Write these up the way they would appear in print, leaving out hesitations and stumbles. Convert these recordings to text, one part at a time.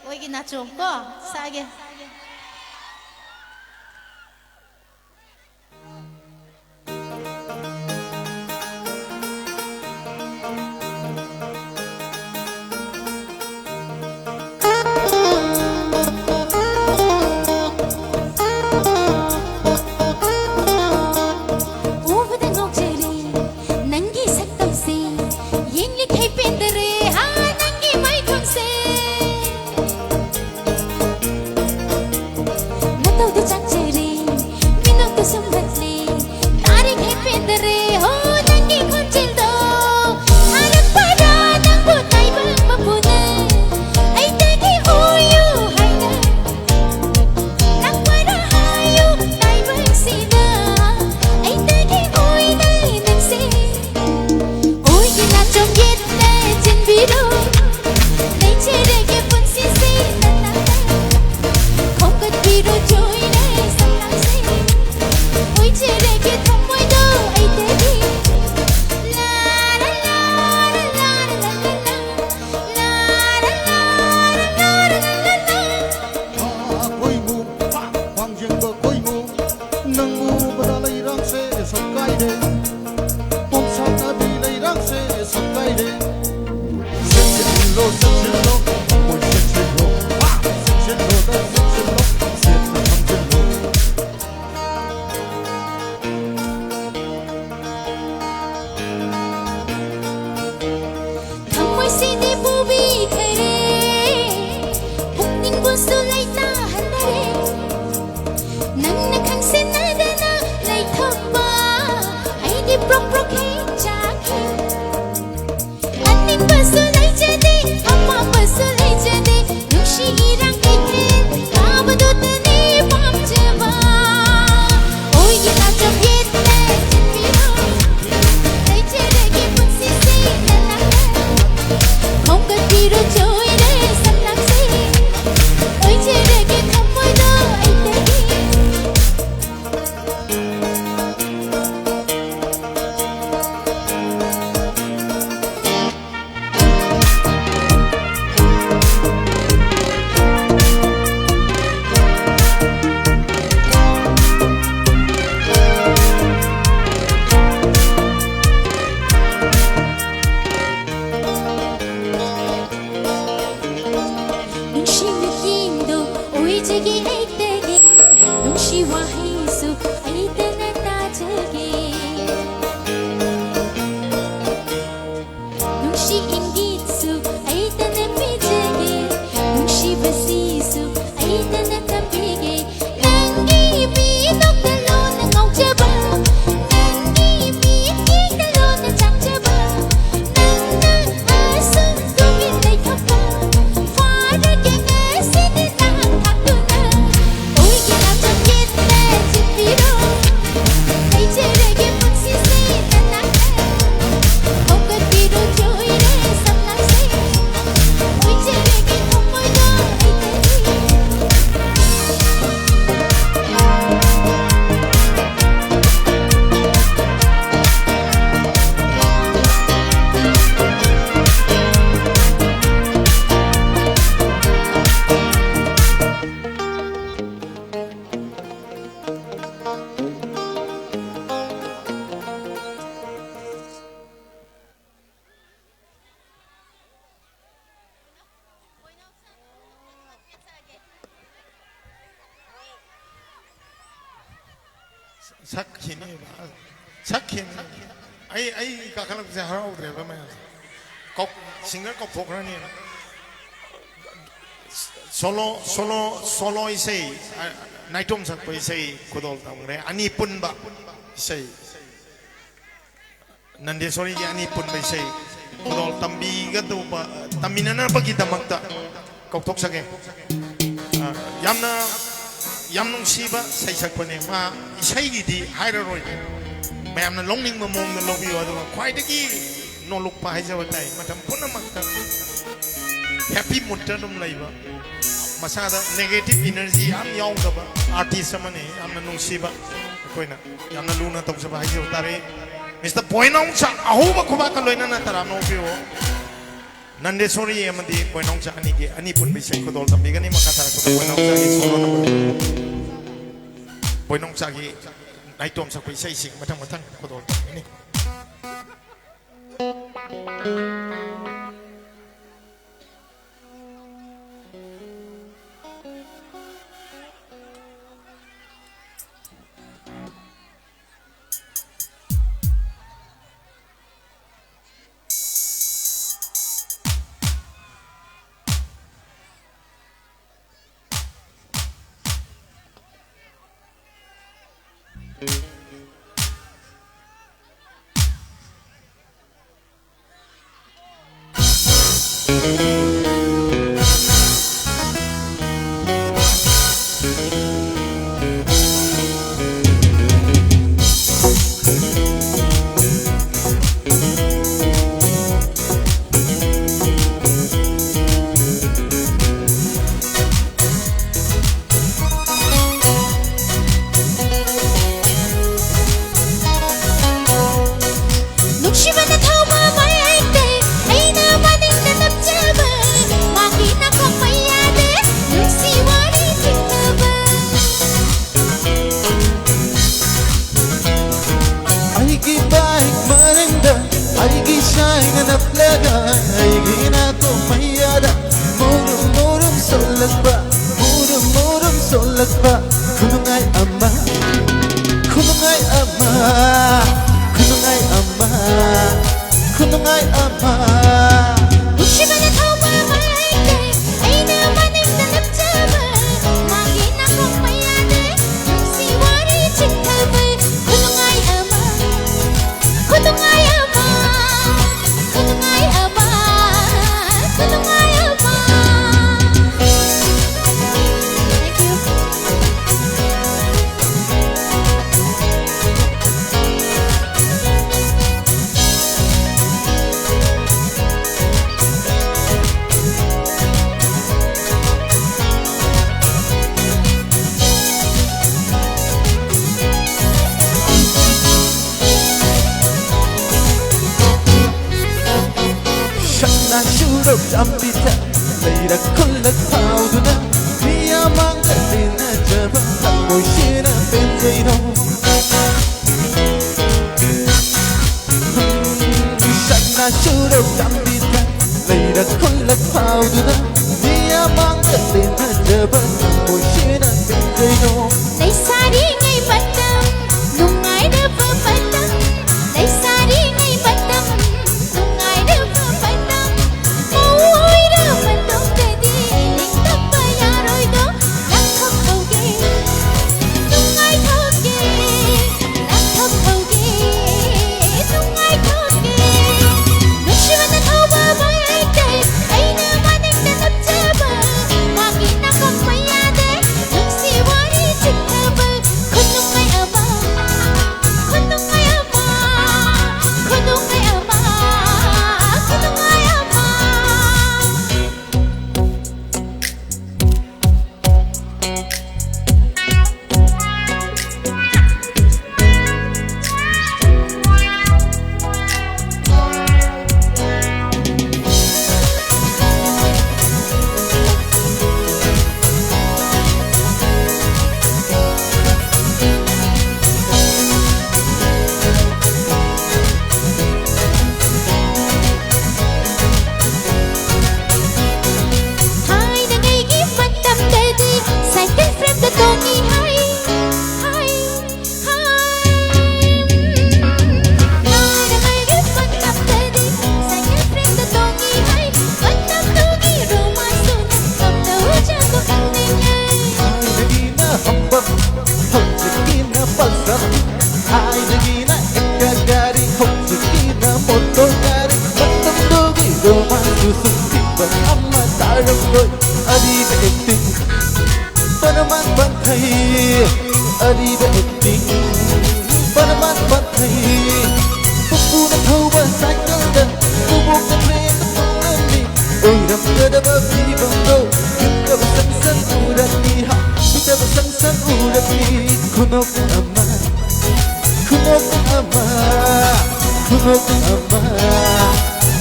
오이기 나 좀 꺼 싸게. Sakhin ai ka khalam se harau re ba ma kok singer kok phok rani solo isai naitom sak pa isai kudol tam re ani pun ba isai nandesori ji ani pun ba isai kudol tambi ga do ba taminana ba ki damakta kok thok sake yam nung siba sai sak pa ne ma isai gi di hairaroi ma'am ने लोंग निंग में मोंग ने लोगी वाला तो क्वाइट की no look पाए जब बताए मतलब पुनः मत हैप्पी मुट्टर तुम लाइव मसादा नेगेटिव एनर्जी हम याऊं तब आर्टिस्ट मने हमने नुसीबा कोई ना हमने लूना तब सब हाई जब तारे मिस्टर पॉइंट आऊं सा आहू बखुबा कलोई ना तारा नो भी हो Nandesori amadi poinong cha ani ke ani pun bisai ko dol tambi gani makata ko poinong cha ki solo number poinong cha ki naitom sa ko isai sing matang matang ko dol ini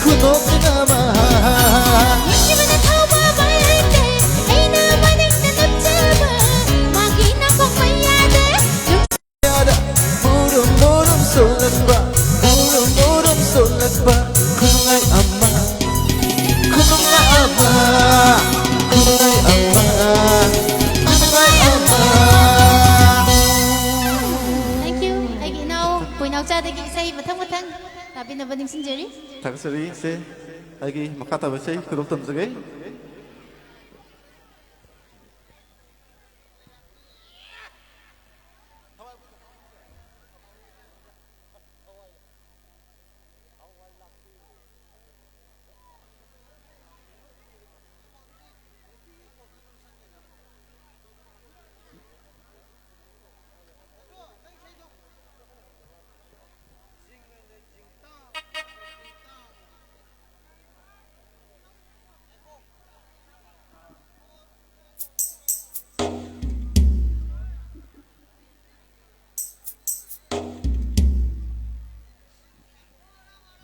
kunok ama ꯄꯤꯅꯕ ꯅꯤꯡꯁꯤꯡꯖꯔꯤ ꯊꯥꯒꯠꯆꯔꯤ ꯁꯦ ꯑꯩꯒꯤ ꯃꯈꯥ ꯇꯥꯕ ꯏꯁꯩ ꯈꯨꯗꯣꯜ ꯇꯝꯖꯒꯦ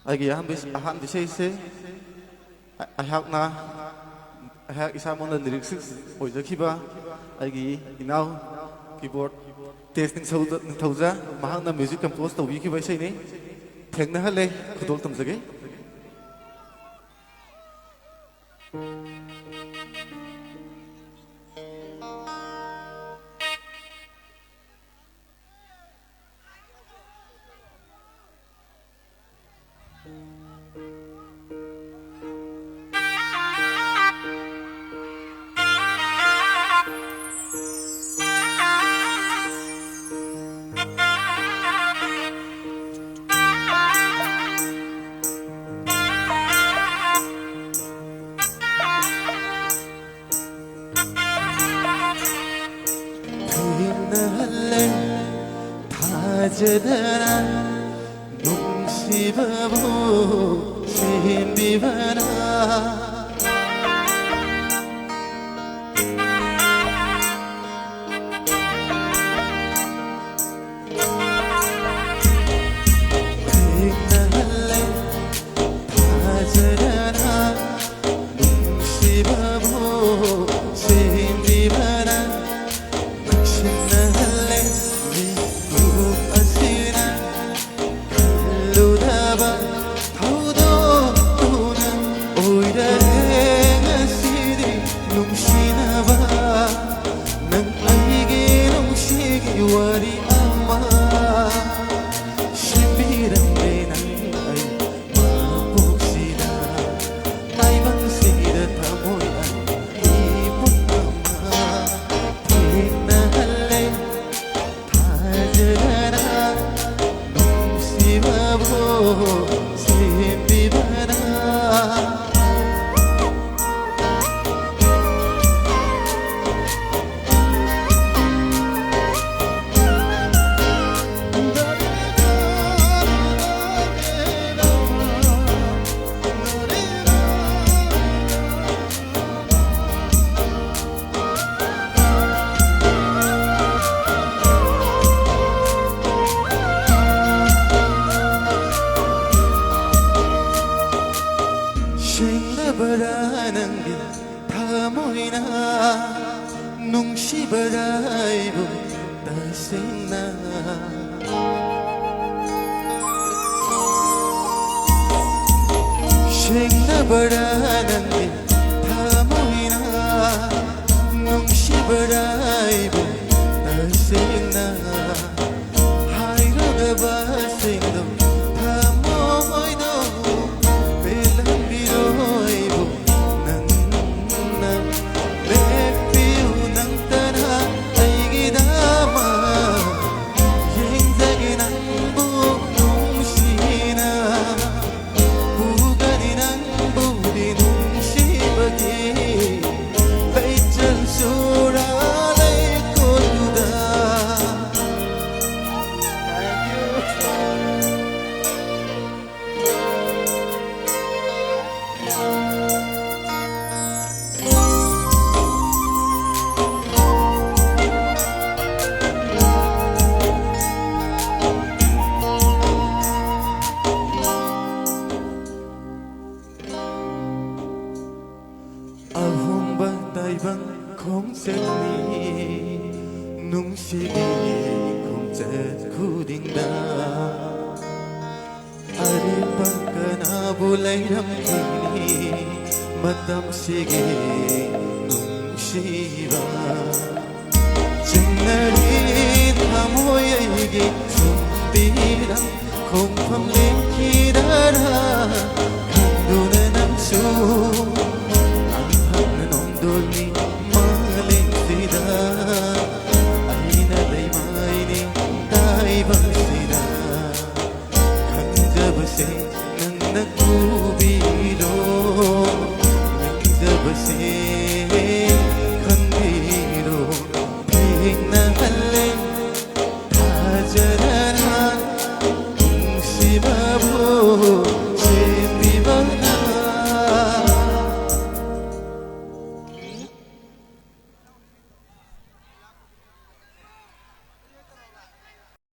ꯑꯩꯒꯤ ꯑꯍꯥꯟꯕ ꯏꯁꯩꯁꯦ ꯑꯩꯍꯥꯛ ꯏꯁꯥꯃꯛꯅ ꯂꯤꯔꯤꯛꯁ ꯑꯣꯏꯖꯈꯤꯕ ꯑꯩꯒꯤ ꯏꯅꯥꯎ ꯀꯤꯕꯣꯔꯗ ꯇꯦꯖ ꯅꯤꯡꯊꯧꯖꯥ ꯃꯍꯥꯛꯅ ꯃ꯭ꯌꯨꯖꯤꯛ ꯀꯝꯄꯣꯖ ꯇꯧꯕꯤꯈꯤꯕ ꯏꯁꯩꯅꯤ ꯊꯦꯡꯅꯍꯜꯂꯦ ꯈꯨꯗꯣꯜ ꯇꯝꯖꯒꯦ 타제다라 농시바보 신비바라 nungshibadaibu tasena shengna badanangi thamoina nungshibadaibu tasena hairaga basingdo thamoino belambiroibu nungshigi kumset kudinda aripakana bulairam kini matam sige nungshiba chinnari thamoyigi sundiram 공범링키다라 강도는 암수 안하는 엉돌니 말랭시다 아이나레이 마이니 다이방시다 강잡으세 난 나구비로 강잡으세